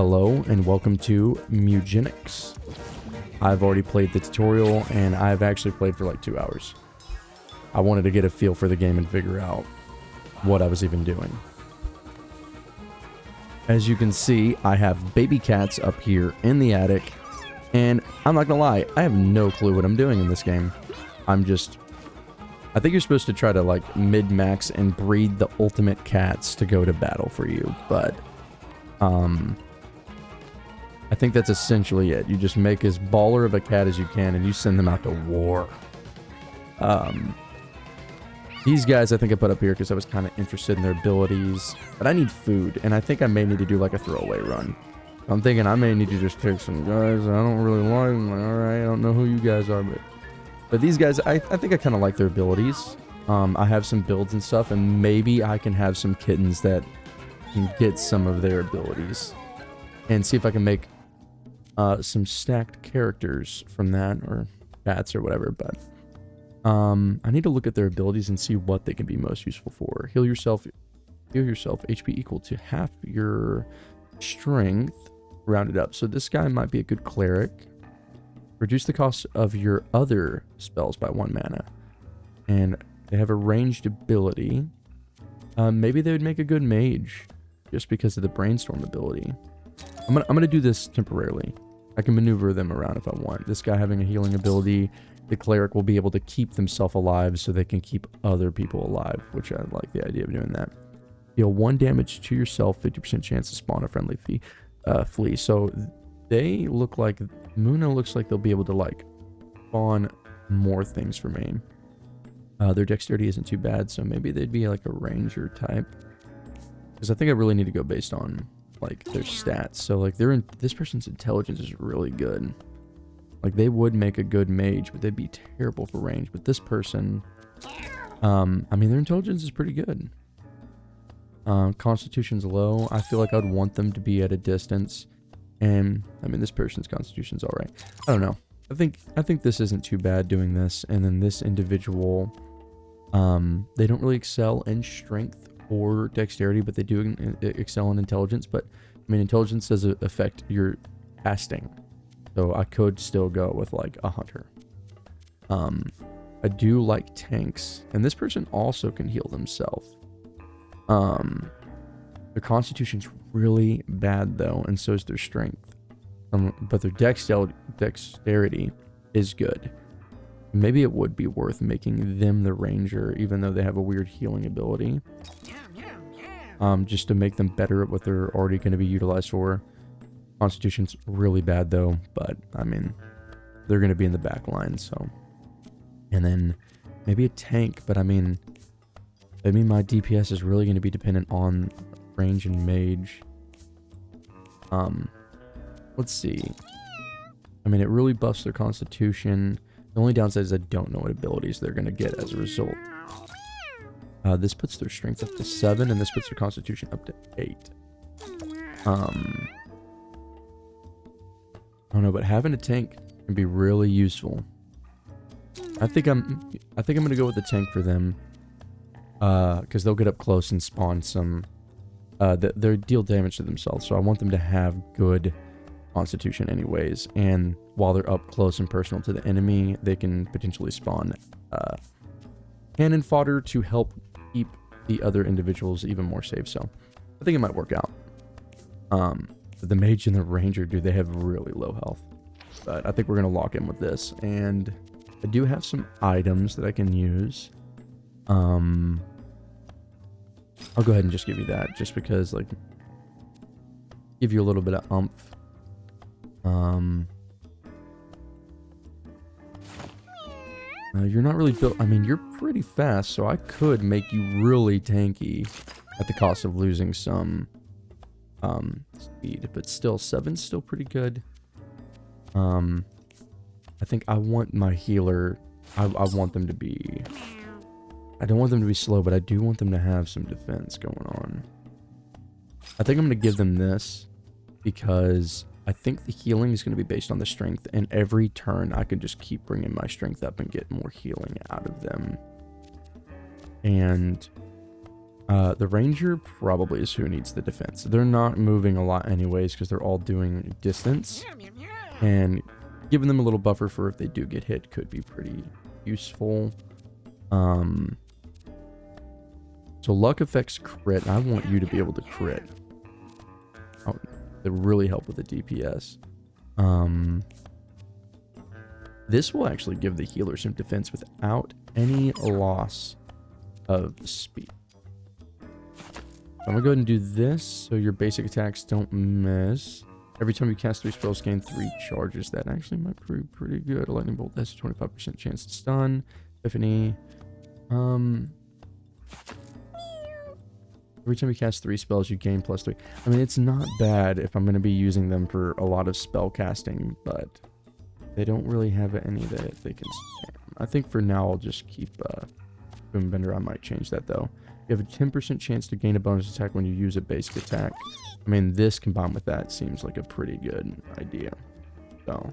Hello and welcome to Mewgenics. I've already played the tutorial and I've actually played for like 2 hours. I wanted to get a feel for the game and figure out what I was even doing. As you can see, I have baby cats up here in the attic, and I'm not gonna lie, I have no clue what I'm doing in this game. I think you're supposed to try to like mid-max and breed the ultimate cats to go to battle for you, but I think that's essentially it. You just make as baller of a cat as you can and you send them out to war. These guys I think I put up here because I was kind of interested in their abilities, but I need food, and I think I may need to do like a throwaway run. I'm thinking I may need to just pick some guys I don't really like. I'm like, alright, I don't know who you guys are, but these guys, I think I kind of like their abilities. I have some builds and stuff, and maybe I can have some kittens that can get some of their abilities. And see if I can make some stacked characters from that, or bats or whatever, but I need to look at their abilities and see what they can be most useful for. Heal yourself, HP equal to half your strength, rounded up. So this guy might be a good cleric. Reduce the cost of your other spells by 1 mana. And they have a ranged ability. Maybe they would make a good mage, just because of the brainstorm ability. I'm gonna do this temporarily. I can maneuver them around if I want. This guy having a healing ability, the cleric will be able to keep themselves alive so they can keep other people alive, which I like the idea of doing that. Deal 1 damage to yourself, 50% chance to spawn a friendly flea. So they look like, Muna looks like they'll be able to like spawn more things for me. Their dexterity isn't too bad, so maybe they'd be like a ranger type. Because I think I really need to go based on like their stats. So like this person's intelligence is really good. Like they would make a good mage, but they'd be terrible for range. But this person, I mean, their intelligence is pretty good. Constitution's low. I feel like I'd want them to be at a distance. And I mean, this person's constitution's all right. I don't know. I think this isn't too bad doing this. And then this individual, they don't really excel in strength or dexterity, but they do excel in intelligence. But I mean, intelligence does affect your casting, so I could still go with like a hunter. I do like tanks, and this person also can heal themselves. Their constitution's really bad though, and so is their strength. But their dexterity is good. Maybe it would be worth making them the ranger, even though they have a weird healing ability. Just to make them better at what they're already going to be utilized for. Constitution's really bad though, but I mean, they're going to be in the back line, so. And then maybe a tank, but I mean my DPS is really going to be dependent on range and mage. Let's see. I mean, it really buffs their constitution. The only downside is I don't know what abilities they're going to get as a result. This puts their strength up to 7, and this puts their constitution up to 8. I don't know, but having a tank can be really useful. I think I'm gonna go with the tank for them, because they'll get up close and spawn some. They deal damage to themselves, so I want them to have good constitution anyways. And while they're up close and personal to the enemy, they can potentially spawn cannon fodder to help keep the other individuals even more safe. So I think it might work out. The mage and the ranger, dude, they have really low health, but I think we're gonna lock in with this. And I do have some items that I can use. I'll go ahead and just give you that, just because, like, give you a little bit of oomph. You're not really built. I mean, you're pretty fast, so I could make you really tanky at the cost of losing some speed, but still, 7's still pretty good. I think I want my healer. I want them to be. I don't want them to be slow, but I do want them to have some defense going on. I think I'm going to give them this because I think the healing is going to be based on the strength, and every turn I can just keep bringing my strength up and get more healing out of them. And The ranger probably is who needs the defense. They're not moving a lot anyways because they're all doing distance. And giving them a little buffer for if they do get hit could be pretty useful. So luck affects crit. I want you to be able to crit. Oh, it really help with the DPS. This will actually give the healer some defense without any loss of speed. So I'm gonna go ahead and do this so your basic attacks don't miss. Every time you cast 3 spells, gain 3 charges. That actually might prove pretty good. A lightning bolt has a 25% chance to stun. Epiphany. Every time you cast 3 spells, you gain +3. I mean, it's not bad if I'm going to be using them for a lot of spell casting, but they don't really have any that they can spam. I think for now, I'll just keep Boombender. I might change that, though. You have a 10% chance to gain a bonus attack when you use a basic attack. I mean, this combined with that seems like a pretty good idea. So,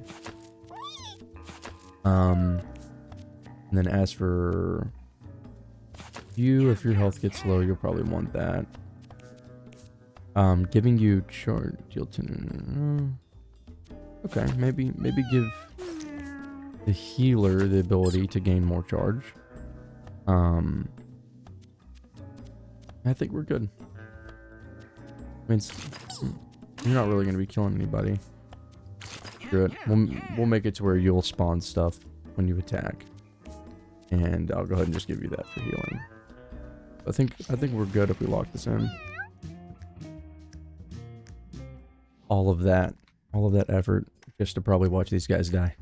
and then as for you, if your health gets low, you'll probably want that. Giving you charge, deal 10. Okay, maybe give the healer the ability to gain more charge. I think we're good. I mean, you're not really going to be killing anybody. Good. We'll make it to where you'll spawn stuff when you attack. And I'll go ahead and just give you that for healing. I think we're good if we lock this in. All of that effort just to probably watch these guys die.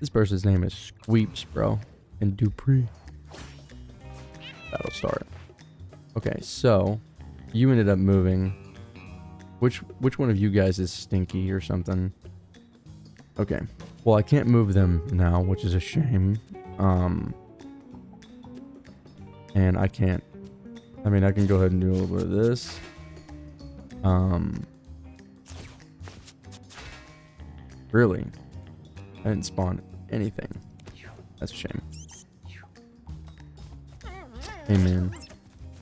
This person's name is Squeeps, bro. And Dupree. That'll start. Okay, so you ended up moving. Which one of you guys is stinky or something? Okay. Well, I can't move them now, which is a shame. And I can't. I mean, I can go ahead and do a little bit of this. Really? I didn't spawn anything. That's a shame. Hey, man.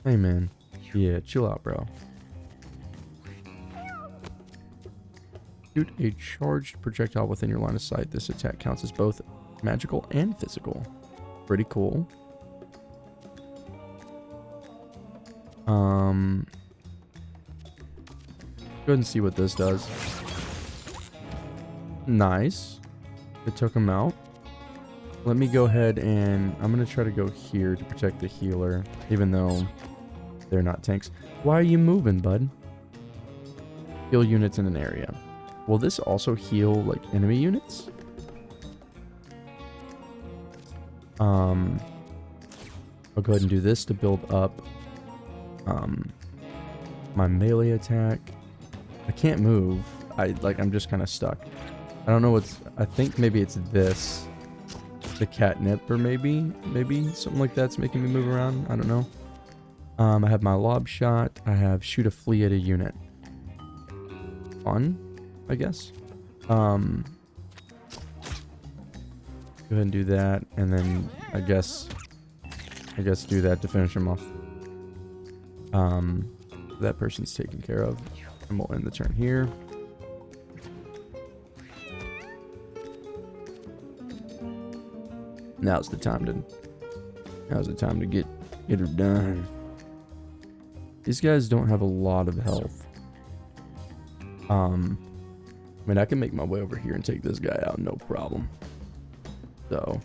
Hey, man. Yeah, chill out, bro. Shoot a charged projectile within your line of sight. This attack counts as both magical and physical. Pretty cool. Go ahead and see what this does. Nice. It took him out. Let me go ahead and I'm going to try to go here to protect the healer, even though they're not tanks. Why are you moving, bud? Heal units in an area. Will this also heal, like, enemy units? I'll go ahead and do this to build up my melee attack. I can't move. I'm just kind of stuck. I don't know what's... I think maybe it's this. The catnip, or maybe something like that's making me move around. I don't know. I have my lob shot. I have shoot a flea at a unit. Fun, I guess. Go ahead and do that, and then I guess do that to finish him off. That person's taken care of, and we'll end the turn here. Now's the time to get her done. These guys don't have a lot of health. I mean, I can make my way over here and take this guy out, no problem. So,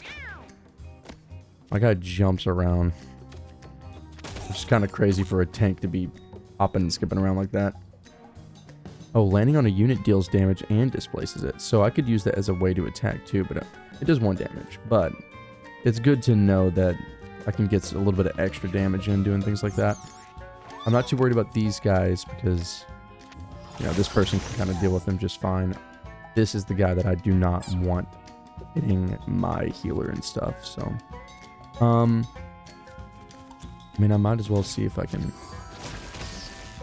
my guy jumps around. It's kind of crazy for a tank to be hopping and skipping around like that. Oh, landing on a unit deals damage and displaces it. So I could use that as a way to attack too, but it does 1 damage. But it's good to know that I can get a little bit of extra damage in doing things like that. I'm not too worried about these guys because, you know, this person can kind of deal with them just fine. This is the guy that I do not want hitting my healer and stuff. So, I mean, I might as well see if I can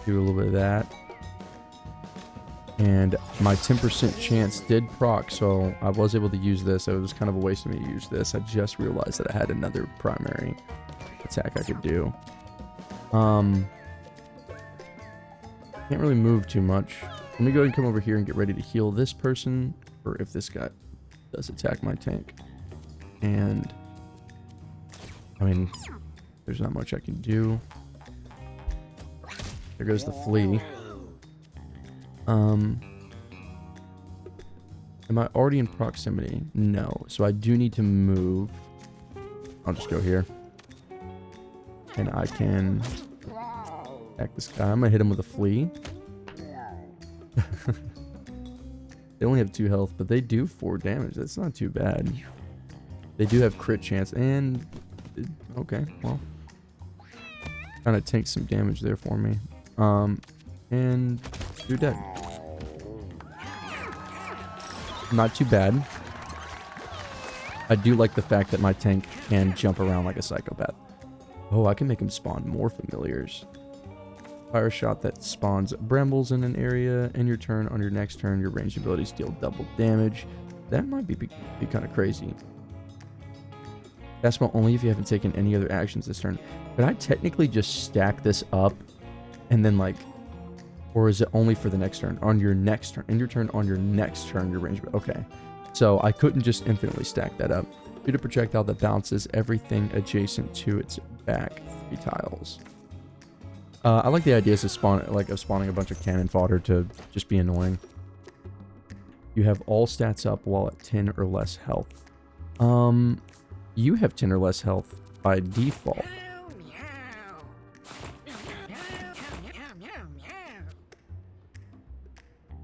do a little bit of that. And my 10% chance did proc, so I was able to use this. It was kind of a waste of me to use this. I just realized that I had another primary. attack I could do. Can't really move too much. Let me go ahead and come over here and get ready to heal this person, or if this guy does attack my tank. And I mean, there's not much I can do. There goes the flea. Am I already in proximity? No. So I do need to move. I'll just go here. And I can attack this guy. I'm gonna hit him with a flea. They only have 2 health, but they do 4 damage. That's not too bad. They do have crit chance, and okay, well, kind of takes some damage there for me. And you're dead. Not too bad. I do like the fact that my tank can jump around like a psychopath. Oh, I can make him spawn more familiars. Fire shot that spawns brambles in an area. In your turn, on your next turn, your ranged abilities deal double damage. That might be kind of crazy. That's only if you haven't taken any other actions this turn. Could I technically just stack this up and then like, or is it only for the next turn? On your next turn, in your turn, on your next turn, your range. Okay, so I couldn't just infinitely stack that up. Shoot a projectile that bounces everything adjacent to its back 3 tiles. I like the ideas of spawning a bunch of cannon fodder to just be annoying. You have all stats up while at 10 or less health. You have 10 or less health by default.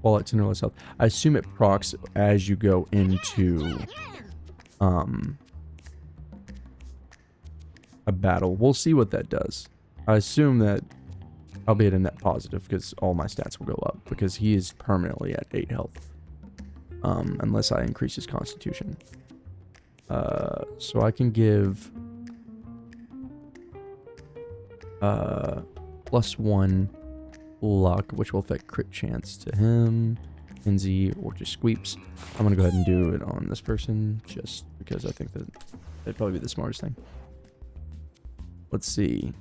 While at 10 or less health. I assume it procs as you go into a battle. We'll see what that does. I assume that I'll be at a net positive because all my stats will go up because he is permanently at 8 health. Unless I increase his constitution. So I can give +1 luck, which will affect crit chance to him, Kinsey, or just sweeps. I'm gonna go ahead and do it on this person just because I think that that'd probably be the smartest thing. Let's see.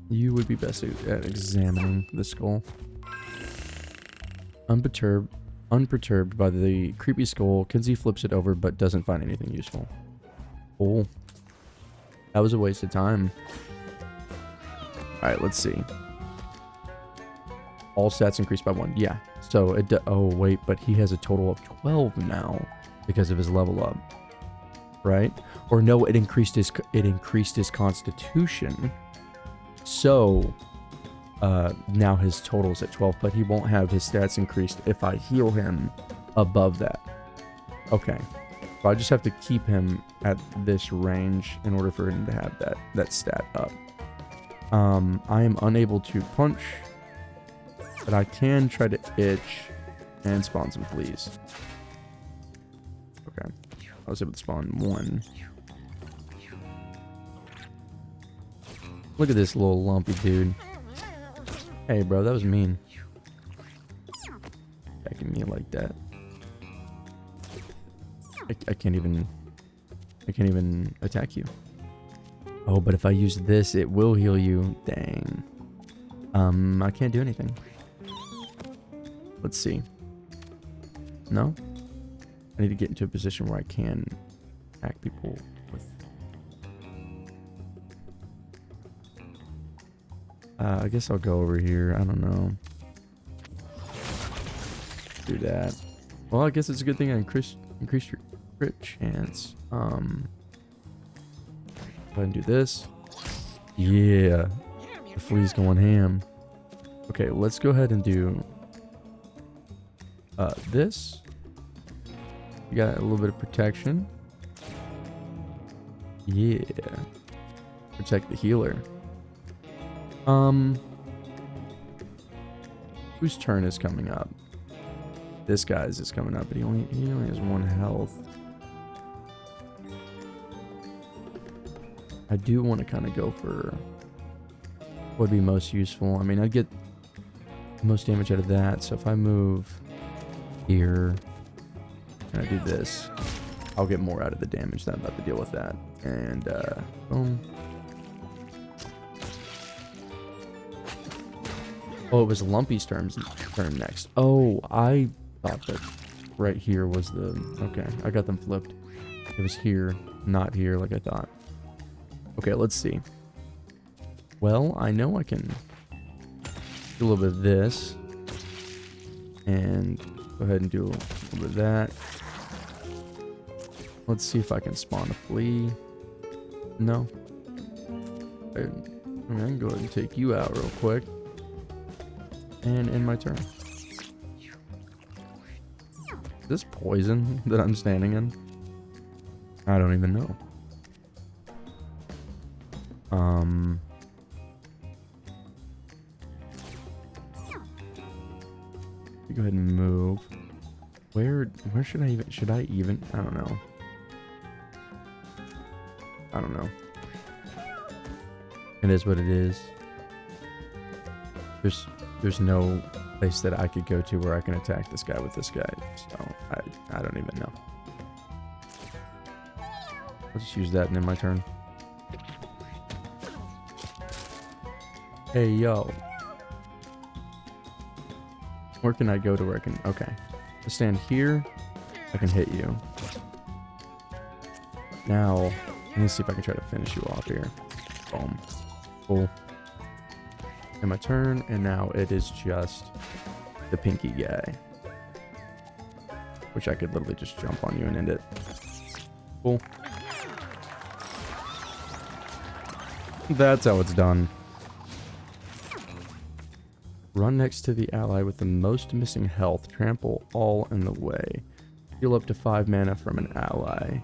You would be best at examining the skull. Unperturbed by the creepy skull, Kinsey flips it over but doesn't find anything useful. Oh, that was a waste of time. Alright, let's see. All stats increased by 1. Yeah. So it oh wait, but he has a total of 12 now because of his level up. Right? Or no, it increased his constitution. So now his total's at 12, but he won't have his stats increased if I heal him above that. Okay. So I just have to keep him at this range in order for him to have that stat up. I am unable to punch, but I can try to itch and spawn some fleas. Okay. I was able to spawn 1. Look at this little lumpy dude. Hey, bro, that was mean. Attacking me like that. I can't even attack you. Oh, but if I use this, it will heal you. Dang. I can't do anything. Let's see. No? I need to get into a position where I can attack people with... I guess I'll go over here. I don't know. Do that. Well, I guess it's a good thing I increase your crit chance. Go ahead and do this. Yeah. The flea's going ham. Okay, let's go ahead and do this. We got a little bit of protection. Yeah. Protect the healer. Whose turn is coming up? This guy's is coming up, but he only has 1 health. I do want to kind of go for what would be most useful. I mean, I'd get the most damage out of that. So if I move here and I do this, I'll get more out of the damage that I'm about to deal with that. And, boom. Oh, it was Lumpy's turn next. Oh, I thought that right here was the... Okay, I got them flipped. It was here, not here like I thought. Okay, let's see. Well, I know I can do a little bit of this. And go ahead and do a little bit of that. Let's see if I can spawn a flea. No. Okay, go ahead and take you out real quick. And end my turn. Is this poison that I'm standing in? I don't even know. Go ahead and move. Where should I even? I don't know. I don't know. It is what it is. There's no place that I could go to where I can attack this guy with this guy. So I don't even know. I'll just use that and end my turn. Hey, yo. Where can I go to where I can... Okay. I stand here. I can hit you. Now, let me see if I can try to finish you off here. Boom. Cool. And my turn, and now it is just the pinky guy. Which I could literally just jump on you and end it. Cool. That's how it's done. Run next to the ally with the most missing health. Trample all in the way. Heal up to 5 mana from an ally.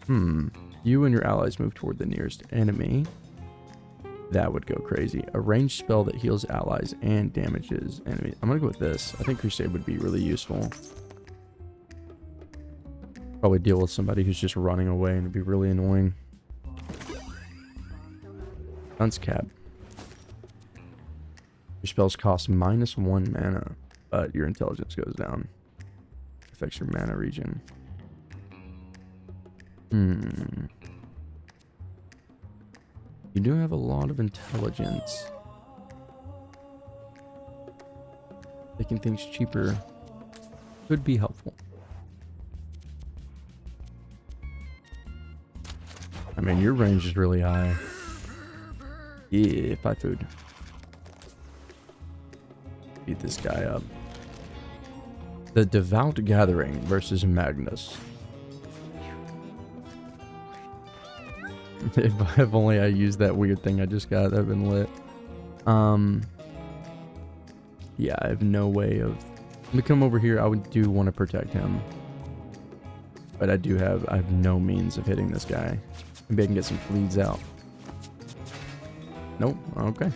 You and your allies move toward the nearest enemy. That would go crazy. A ranged spell that heals allies and damages enemies. I'm gonna go with this. I think Crusade would be really useful. Probably deal with somebody who's just running away and it'd be really annoying. Dunce Cap. Your spells cost -1 mana, but your intelligence goes down. Affects your mana region. You do have a lot of intelligence. Making things cheaper could be helpful. I mean, your range is really high. Yeah, 5 food. Beat this guy up. The Devout Gathering versus Magnus. If only I used that weird thing I just got, that'd been lit. Yeah, I have no way of... Let me come over here. I do want to protect him. But I have no means of hitting this guy. Maybe I can get some fleas out. Nope. Okay.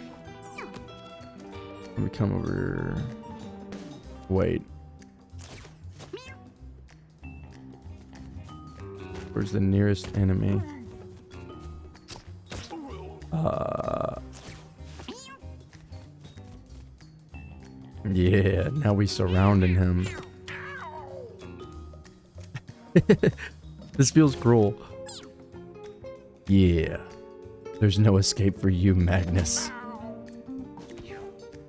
Let me come over... Wait. Where's the nearest enemy? Yeah, now we surrounding him. This feels cruel. Yeah. There's no escape for you, Magnus.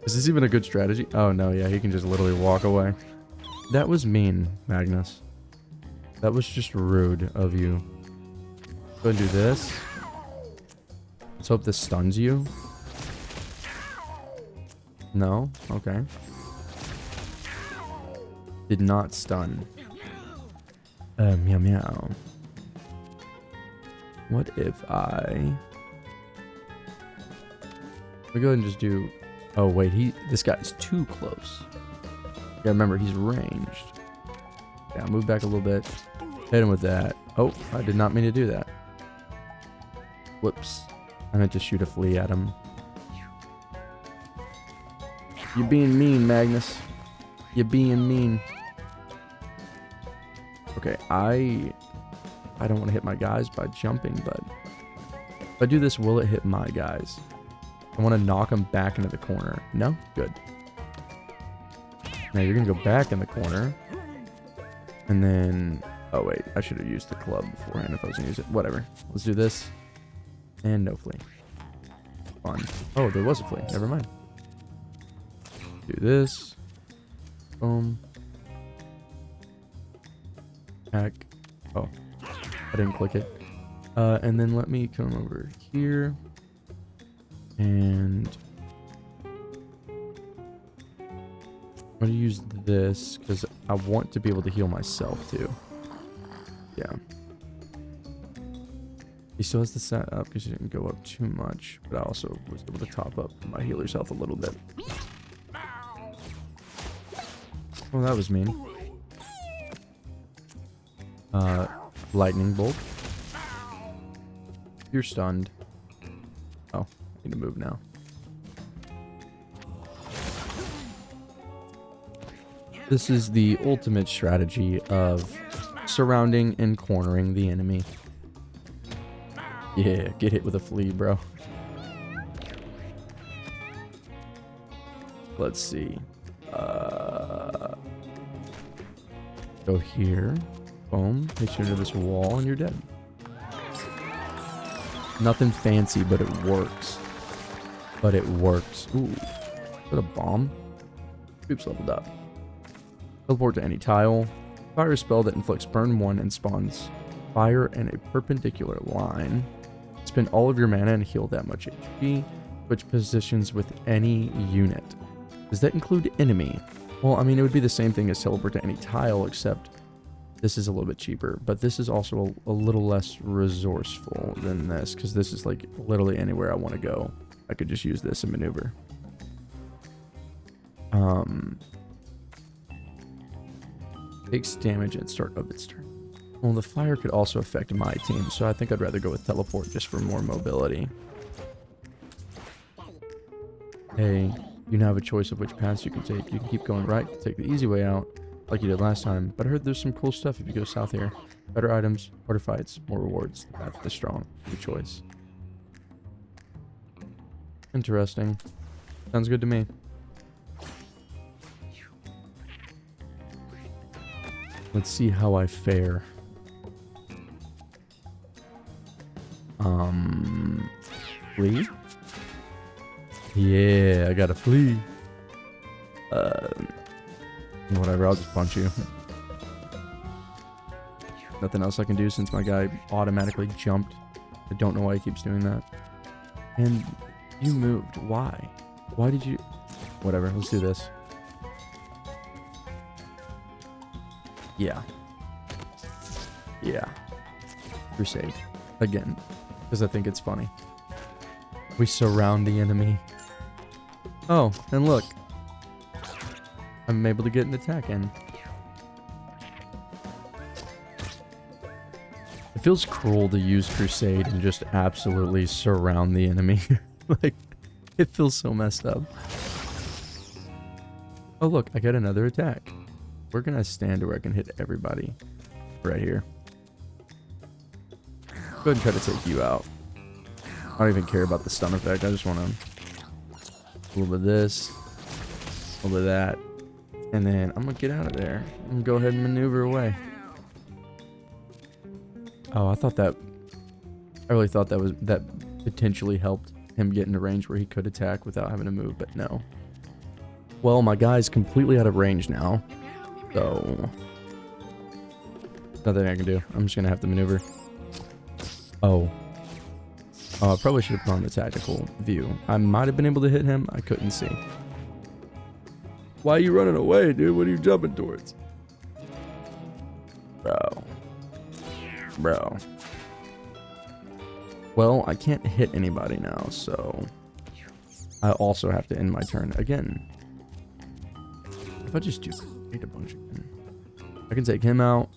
Is this even a good strategy? Oh, no, yeah, he can just literally walk away. That was mean, Magnus. That was just rude of you. Go and do this. Let's hope this stuns you. No? Okay. Did not stun. Meow meow. What if I... We go ahead and just do... Oh wait, this guy's too close. Yeah, remember, he's ranged. Yeah, move back a little bit. Hit him with that. Oh, I did not mean to do that. Whoops. I meant to shoot a flea at him. You're being mean, Magnus. You're being mean. Okay, I don't want to hit my guys by jumping, but if I do this, will it hit my guys? I want to knock them back into the corner. No? Good. Now you're going to go back in the corner. And then Oh, wait. I should have used the club beforehand if I was going to use it. Whatever. Let's do this. And no flea. Fun. Oh, there was a flea. Never mind. Do this. Boom. Hack. Oh. I didn't click it. And then let me come over here. And I'm going to use this because I want to be able to heal myself too. Yeah. He still has the set up because he didn't go up too much, but I also was able to top up my healer's health a little bit. Well, that was mean. Lightning bolt. You're stunned. Oh, I need to move now. This is the ultimate strategy of surrounding and cornering the enemy. Yeah, get hit with a flea, bro. Let's see. Go here. Boom. Hit you into this wall and you're dead. Nothing fancy, but it works. But it works. Ooh. Is that a bomb? Oops, leveled up. Teleport to any tile. Fire a spell that inflicts burn 1 and spawns fire in a perpendicular line. Spend all of your mana and heal that much HP. Switch positions with any unit. Does that include enemy? Well, I mean, it would be the same thing as teleport to any tile, except this is a little bit cheaper. But this is also a little less resourceful than this, because this is like literally anywhere I want to go. I could just use this and maneuver. Takes damage at start of its turn. Well, the fire could also affect my team, so I think I'd rather go with teleport just for more mobility. Hey, you now have a choice of which paths you can take. You can keep going right to take the easy way out, like you did last time, but I heard there's some cool stuff if you go south here. Better items, harder fights, more rewards. That's the strong. Good choice. Interesting. Sounds good to me. Let's see how I fare. Flea? Yeah, I got a flea. Whatever, I'll just punch you. Nothing else I can do since my guy automatically jumped. I don't know why he keeps doing that. And you moved. Why? Why did you... Whatever, let's do this. Yeah. Yeah. Crusade. Again. Because I think it's funny. We surround the enemy. Oh, and look. I'm able to get an attack in. It feels cruel to use Crusade and just absolutely surround the enemy. Like, it feels so messed up. Oh look, I got another attack. Where can I stand to where I can hit everybody? Right here. Go ahead and try to take you out. I don't even care about the stun effect. I just want to... A little bit of this. A little bit of that. And then I'm going to get out of there. I'm going to go ahead and maneuver away. Oh, I thought that... I really thought that potentially helped him get into range where he could attack without having to move, but no. Well, my guy's completely out of range now. So... Nothing I can do. I'm just going to have to maneuver. Oh. I probably should have put on the tactical view. I might have been able to hit him. I couldn't see. Why are you running away, dude? What are you jumping towards? Bro. Well, I can't hit anybody now, so... I also have to end my turn again. If I just do a bunch again. I can take him out.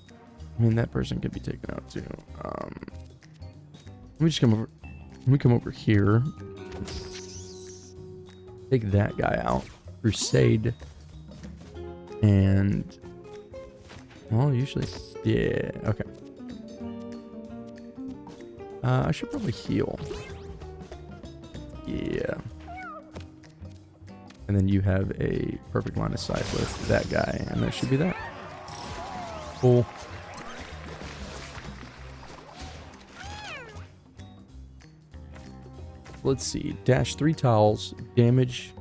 I mean, that person could be taken out too. Let me just come over. Let me come over here. Take that guy out. Crusade. And... Well, usually... Yeah, okay. I should probably heal. Yeah. And then you have a perfect line of sight with that guy. And that should be that. Cool. let's see. Dash 3 tiles, damage.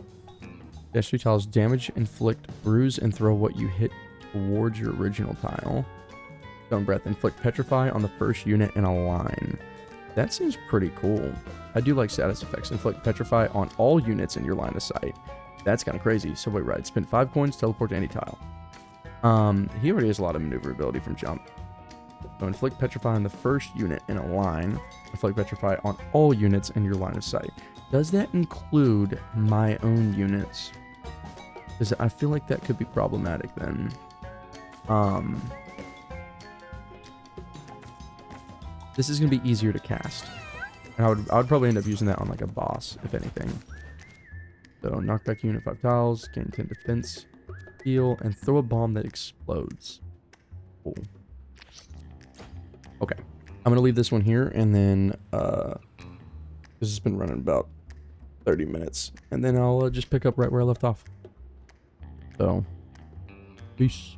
Dash 3 tiles, damage, inflict, bruise, and throw what you hit towards your original tile. Stone Breath, inflict petrify on the first unit in a line. That seems pretty cool. I do like status effects. Inflict petrify on all units in your line of sight. That's kind of crazy. So wait, right. Spend 5 coins, teleport to any tile. He already has a lot of maneuverability from jump. So inflict petrify on the first unit in a line. Inflict petrify on all units in your line of sight. Does that include my own units? Because I feel like that could be problematic then. This is going to be easier to cast. And I would probably end up using that on like a boss, if anything. So knockback unit 5 tiles, gain 10 defense, heal, and throw a bomb that explodes. Cool. Okay. I'm going to leave this one here, and then this has been running about 30 minutes. And then I'll just pick up right where I left off. So, peace.